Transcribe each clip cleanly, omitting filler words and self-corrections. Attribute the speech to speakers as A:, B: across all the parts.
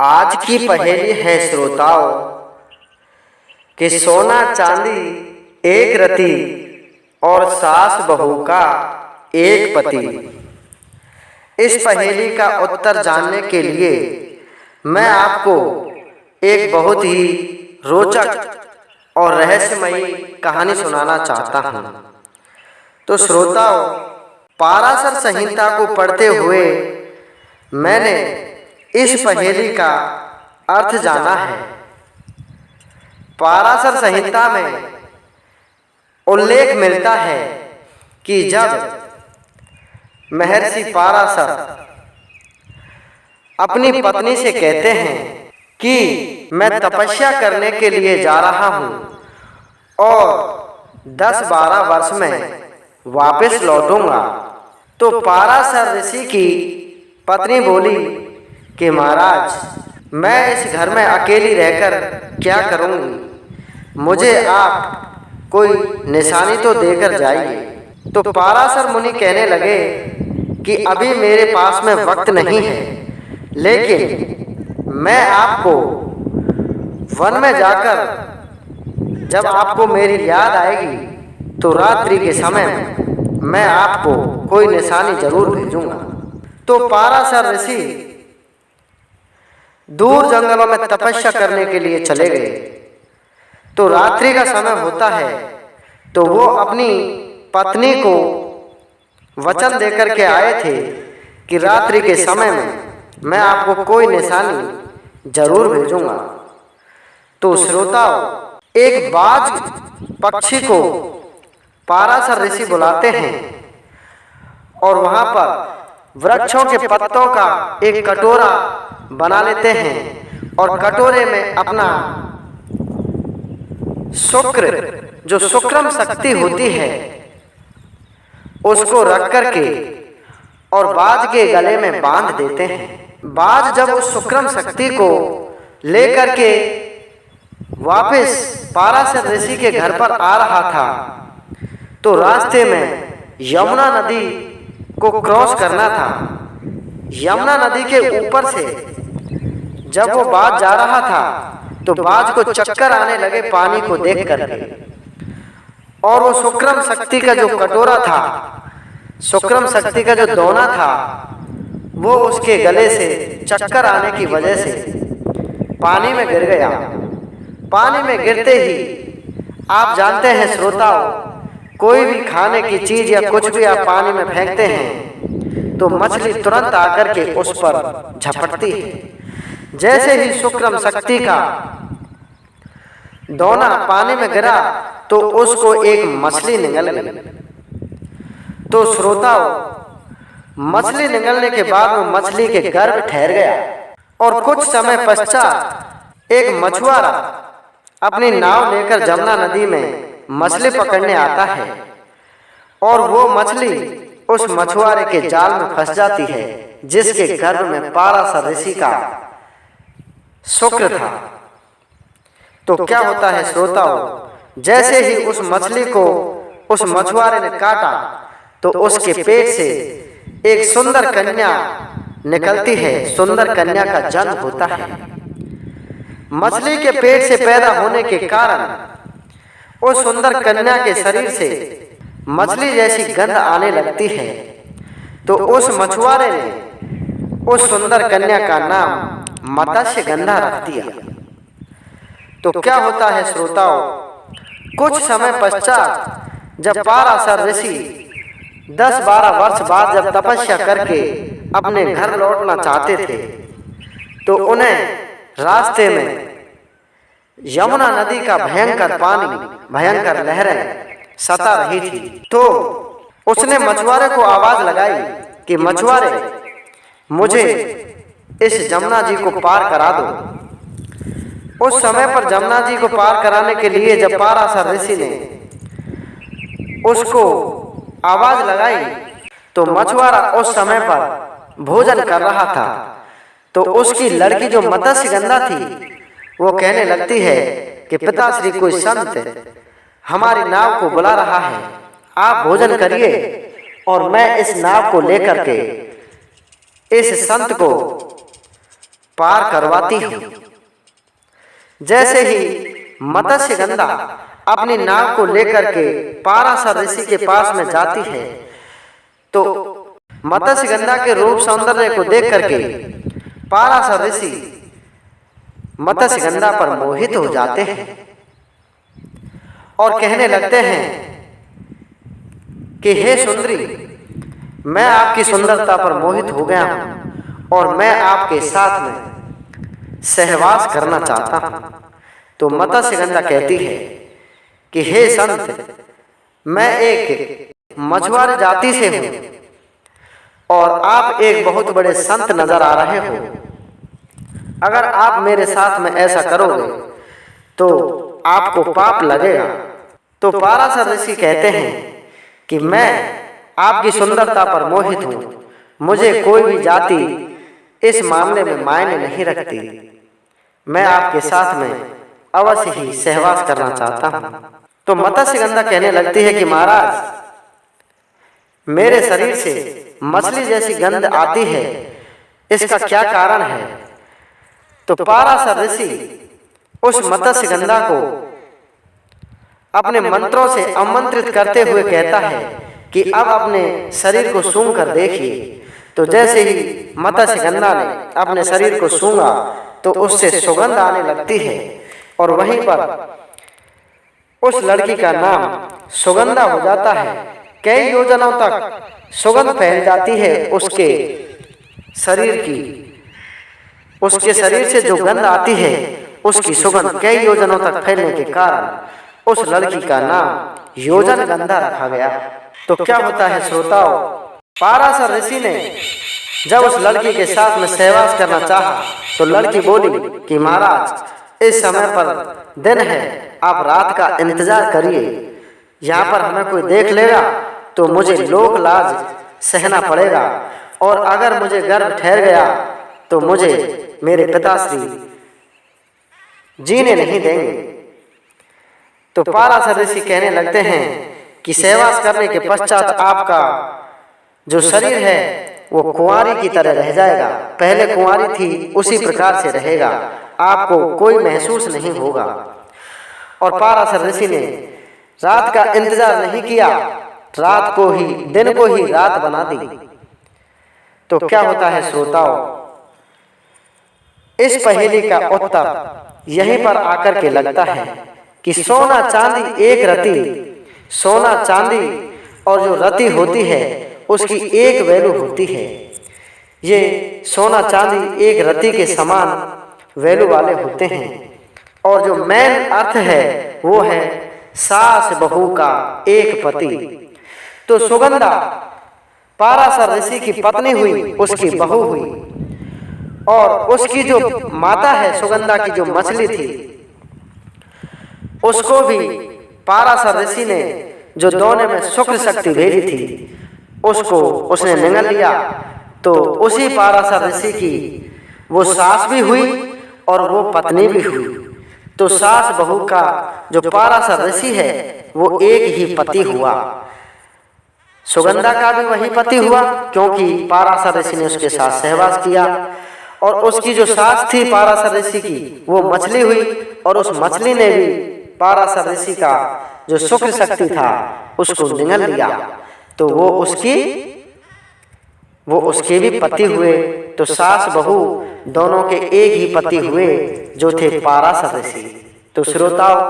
A: आज की पहेली है श्रोताओं कि सोना चांदी एक रति और सास बहू का एक पति। इस पहेली का उत्तर जानने के लिए मैं आपको एक बहुत ही रोचक और रहस्यमयी कहानी सुनाना चाहता हूँ। तो श्रोताओं, पाराशर संहिता को पढ़ते हुए मैंने इस पहेली का अर्थ जाना है। पाराशर संहिता में उल्लेख मिलता है कि जब महर्षि पाराशर अपनी पत्नी से कहते हैं कि मैं तपस्या करने के लिए जा रहा हूँ और 10-12 वर्ष में वापस लौटूंगा, तो पाराशर ऋषि की पत्नी बोली कि महाराज, मैं इस घर में अकेली रहकर क्या करूँगी, मुझे आप कोई निशानी तो देकर जाइए। तो पाराशर मुनि कहने लगे कि अभी मेरे पास में वक्त नहीं है, लेकिन मैं आपको वन में जाकर जब आपको मेरी याद आएगी तो रात्रि के समय में मैं आपको कोई निशानी जरूर भेजूंगा। तो पाराशर ऋषि दूर जंगलों में तपस्या करने के लिए चले गए। तो रात्रि का समय होता है, तो वो अपनी पत्नी को वचन देकर के आए थे कि रात्रि के समय में मैं आपको कोई निशानी जरूर भेजूंगा। तो श्रोताओं, एक बाज पक्षी को पाराशर ऋषि बुलाते हैं और वहां पर वृक्षों के पत्तों का एक कटोरा बना लेते हैं और कटोरे में अपना शुक्र, जो शुक्रम शक्ति होती है, उसको रख करके और बाज के गले में बांध देते हैं। बाज जब उस शुक्रम शक्ति को लेकर के वापस पाराशर ऋषि के घर पर आ रहा था, तो रास्ते में यमुना नदी को क्रॉस करना था। यमुना नदी के ऊपर से जब वो बाज जा रहा था, तो बाज को चक्कर आने लगे पानी को देख करके, और वो शुक्रम शक्ति का जो कटोरा था, शुक्रम शक्ति का जो दोना था, वो उसके गले से चक्कर आने की वजह से पानी में गिर गया। पानी में गिरते ही आप जानते हैं श्रोताओं, कोई भी खाने की चीज या कुछ भी आप पानी में फेंकते हैं तो मछली तुरंत आकर के उस पर झपटती है। जैसे ही शुक्रम शक्ति का दोना पानी में गिरा तो उसको एक मछली निगल गई। तो श्रोताओं, मछली निगलने के बाद वो मछली के गर्भ ठहर गया और कुछ समय पश्चात एक मछुआरा अपनी नाव लेकर जमुना नदी में मछली पकड़ने आता है और वो मछली उस मछुआरे के जाल में फंस जाती है, जिसके गर्भ में पाराशर ऋषि का शुक्र था। तो क्या होता है श्रोताओं, जैसे ही उस मछली को उस मछुआरे ने काटा तो उसके पेट से एक सुंदर कन्या निकलती है, सुंदर कन्या का जन्म होता है। मछली के पेट से पैदा होने के कारण उस सुंदर कन्या के शरीर से मछली जैसी गंध आने लगती है। तो उस मछुआरे ने उस सुंदर कन्या का नाम मत्स्य गंधा रख दिया। तो क्या होता है श्रोताओं, कुछ समय पश्चात जब पाराशर ऋषि 10-12 वर्ष बाद जब तपस्या करके अपने घर लौटना चाहते थे, तो उन्हें रास्ते में यमुना नदी का भयंकर पानी, भयंकर लहरें सता रही थी। तो उसने मछुआरे को आवाज लगाई कि मछुआरे, मुझे इस जमुना जी को पार करा दो। उस समय पर जमुना जी को पार कराने के लिए जब पाराशर ऋषि ने उसको आवाज लगाई, तो मछुआरा उस समय पर भोजन कर रहा था। तो उसकी लड़की जो मत्स्य गंधा थी, वो कहने लगती है कि पिताश्री, कोई संत हमारी नाव को बुला रहा है, आप भोजन करिए और मैं इस नाव को लेकर के इस संत को पार करवाती हूँ। जैसे ही मत्स्यगंधा अपनी नाव को लेकर के पाराशर ऋषि के पास में जाती है तो मत्स्यगंधा के रूप सौंदर्य को देख करके पाराशर ऋषि मत्स्यगंधा पर मोहित हो जाते हैं और कहने लगते हैं कि हे सुंदरी, मैं आपकी सुंदरता पर मोहित हो गया हूं और मैं आपके साथ में सहवास करना चाहता हूं। तो मत्स्यगंधा कहती है कि हे संत, मैं एक मछुआरे जाति से हूं और आप एक बहुत बड़े संत नजर आ रहे हो। अगर आप मेरे साथ में ऐसा करोगे तो आपको पाप लगेगा। तो पाराशर ऋषि कहते हैं कि मैं आपकी सुंदरता पर मोहित हूं, मुझे कोई भी जाति इस मामले में मायने नहीं रखती। मैं आपके साथ में अवश्य ही सहवास करना चाहता हूं। तो मत्स्यगंधा कहने लगती है कि महाराज, मेरे शरीर से मछली जैसी गंध आती है, इसका क्या कारण है? तो पाराशर ऋषि उस मत्स्यगंधा को अपने मंत्रों से आमंत्रित करते हुए कहता है कि अब अपने शरीर को सूंघ कर देखिए। तो जैसे ही मत्स्यगंधा ने अपने शरीर को सूंघा तो उससे सुगंध आने लगती है और वहीं पर उस लड़की का नाम सुगंधा हो जाता है। कई योजनों तक सुगंध फैल जाती है उसके शरीर की। उसके शरीर से जो गंध आती है उसकी सुगंध कई योजनों तक फैलने के कारण उस लड़की का नाम योजनगंधा रखा गया। तो क्या होता है श्रोताओं, पाराशर ऋषि ने जब उस लड़की के साथ में सहवास करना चाहा तो लड़की बोली कि महाराज, इस समय पर दिन है, आप रात का इंतजार करिए। यहाँ पर हमें कोई देख लेगा तो मुझे लोक लाज सहना पड़ेगा और अगर मुझे गर्भ ठहर गया तो मुझे मेरे पिताश्री जीने नहीं देंगे। तो पाराशर ऋषि कहने लगते हैं कि सहवास करने के पश्चात आपका जो शरीर है वो कुंवारी की तरह रह जाएगा। पहले कुंवारी थी उसी प्रकार से रहेगा, आपको कोई महसूस नहीं होगा। और पाराशर ऋषि ने रात का इंतजार नहीं किया, रात को ही दिन को ही रात बना दी। तो क्या होता है श्रोताओं, इस पहेली का उत्तर यहीं पर आकर के लगता है कि सोना चांदी एक रति, सोना चांदी और जो रति होती है उसकी एक वैल्यू होती है। ये सोना चांदी एक रति के समान वैल्यू वाले होते हैं। और जो मेन अर्थ है वो है सास बहू का एक पति। तो सुगंधा पाराशर ऋषि की पत्नी हुई, उसकी बहू हुई और उसकी जो माता है सुगंधा की जो मछली थी उसको भी पाराशर ऋषि ने जो दोने में शुक्र शक्ति भेजी थी उसको उसने निगल लिया। तो उसी पाराशर ऋषि की वो सास भी हुई और वो पत्नी भी हुई। तो सास बहू का जो पाराशर ऋषि है वो एक ही पति हुआ। सुगंधा का भी वही पति हुआ क्योंकि पाराशर ऋषि ने उसके साथ सहवास किया। और उसकी जो सास थी पाराशर ऋषि की वो मछली हुई और उस मछली ने भी पाराशर ऋषि का जो शुक्र शक्ति था उसको निगल लिया। तो वो उसके भी पति हुए। तो सास बहू दोनों के एक ही पति हुए जो थे पाराशर ऋषि। तो श्रोताओं,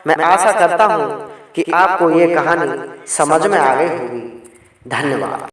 A: मैं आशा करता हूँ कि आपको ये कहानी समझ में आ गई होगी। धन्यवाद।